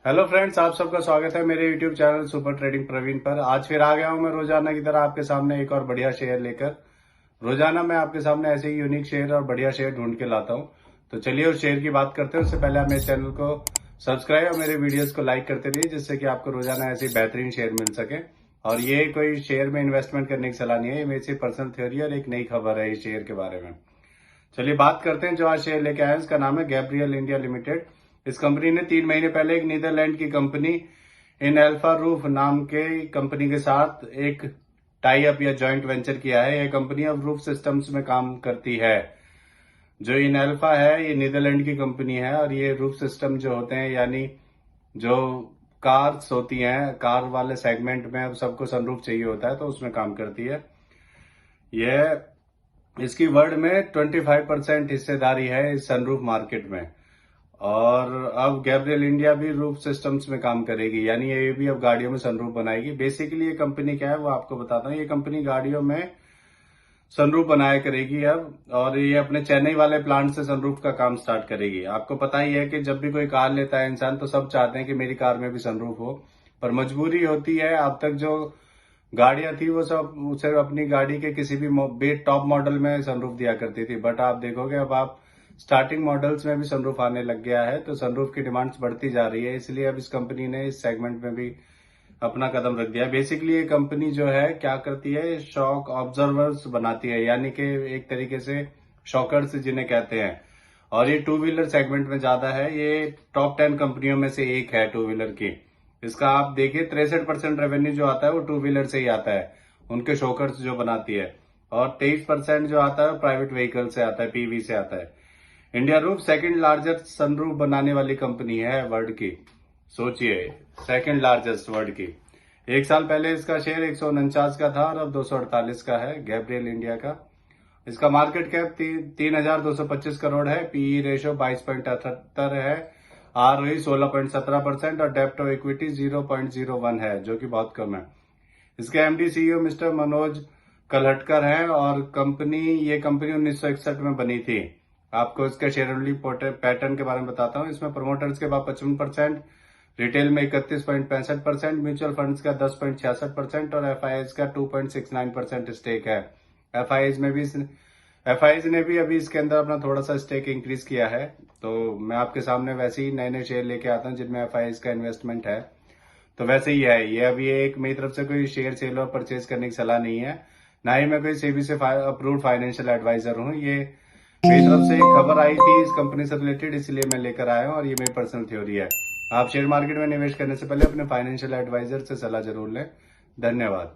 Hello friends, आप सबका स्वागत है मेरे YouTube channel Super Trading Praveen पर। आज फिर आ गया हूं मैं रोजाना की तरह आपके सामने एक और बढ़िया शेयर लेकर। रोजाना मैं आपके सामने ऐसे ही यूनिक शेयर और बढ़िया शेयर ढूंढ के लाता हूं। तो चलिए उस शेयर की बात करते हैं। उससे पहले आप मेरे चैनल को सब्सक्राइब और मेरे वीडियोस को लाइक करते रहिए, जिससे कि आपको रोजाना ऐसे ही बेहतरीन शेयर मिल सके। और ये कोई शेयर में इन्वेस्टमेंट करने की सलाह नहीं है, ये मेरी सिर्फ पर्सनल थ्योरी और एक नई खबर है इस शेयर के बारे में। चलिए बात करते हैं। जो आज शेयर लेके आए हैं इसका नाम है गैब्रियल इंडिया लिमिटेड। इस कंपनी ने 3 महीने पहले एक नीदरलैंड की कंपनी इन अल्फा रूफ नाम के कंपनी के साथ एक टाई अप या जॉइंट वेंचर किया है। यह कंपनी अब रूफ सिस्टम्स में काम करती है। जो इन अल्फा है ये नीदरलैंड की कंपनी है और ये रूफ सिस्टम जो होते हैं, यानी जो कार्स होती हैं, कार वाले सेगमेंट में अब सबको सनरूफ चाहिए होता है, तो उसमें काम करती है। यह इसकी वर्ल्ड में 25% हिस्सेदारी है इस सनरूफ मार्केट में। और अब गैब्रियल इंडिया भी रूफ सिस्टम्स में काम करेगी, यानी ये भी अब गाड़ियों में सनरूफ बनाएगी। बेसिकली ये कंपनी क्या है वो आपको बताता हूँ। ये कंपनी गाड़ियों में सनरूफ बनाया करेगी अब, और ये अपने चेन्नई वाले प्लांट से सनरूफ का काम स्टार्ट करेगी। आपको पता ही है कि जब भी कोई कार लेता है इंसान, तो सब चाहते हैं कि मेरी कार में भी सनरूफ हो, पर मजबूरी होती है। अब तक जो गाड़ियां थी वो सब उसे अपनी गाड़ी के किसी भी टॉप मॉडल में सनरूफ दिया करती थी, बट आप देखोगे अब आप स्टार्टिंग मॉडल्स में भी सनरूफ आने लग गया है। तो सनरूफ की डिमांड्स बढ़ती जा रही है, इसलिए अब इस कंपनी ने इस सेगमेंट में भी अपना कदम रख दिया। बेसिकली ये कंपनी जो है क्या करती है, शॉक ऑब्जर्वर्स बनाती है, यानी कि एक तरीके से शॉकर्स जिन्हें कहते हैं। और ये टू व्हीलर सेगमेंट में ज्यादा है। ये टॉप 10 कंपनियों में से एक है टू व्हीलर की। इसका आप देखिए 63% रेवेन्यू जो आता है वो टू व्हीलर से ही आता है, उनके शोकर्स जो बनाती है। और 23% जो आता है प्राइवेट व्हीकल से आता है, पीवी से आता है। India roof second largest sunroof बनाने वाली कंपनी है वर्ल्ड की। सोचिए, सेकंड लार्जेस्ट वर्ल्ड की। एक साल पहले इसका शेयर 149 का था और अब 248 का है गैब्रियल इंडिया का। इसका मार्केट कैप 3,225 करोड़ है। पीई रेशो 22.78 है। आरओई 16.17% और डेप्ट ऑफ इक्विटी 0.01 है, जो कि बहुत कम है। इसके एमडी सीईओ मिस्टर मनोज कलहटकर हैं और ये कंपनी 1961 में बनी थी। आपको इसके शेयर होल्डिंग पैटर्न के बारे में बताता हूँ। इसमें प्रोमोटर्स के बाद 55%, रिटेल में 31.65%, म्यूचुअल फंड्स का 10.66% और एफआईआईज का 2.69% स्टेक है। एफआईआईज ने भी अभी इसके अंदर अपना थोड़ा सा स्टेक इंक्रीज किया है। तो मैं आपके सामने वैसे ही नए नए शेयर लेके आता हूँ जिनमें एफआईआईज का इन्वेस्टमेंट है। तो वैसे ही है ये। अभी एक मेरी तरफ से कोई शेयर सेल और परचेज करने की सलाह नहीं है, ना ही मैं कोई सेबी से अप्रूव्ड फाइनेंशियल एडवाइजर हूँ। ये मेरी तरफ से एक खबर आई थी इस कंपनी से रिलेटेड, इसलिए मैं लेकर आया हूँ और ये मेरी पर्सनल थ्योरी है। आप शेयर मार्केट में निवेश करने से पहले अपने फाइनेंशियल एडवाइजर से सलाह जरूर लें। धन्यवाद।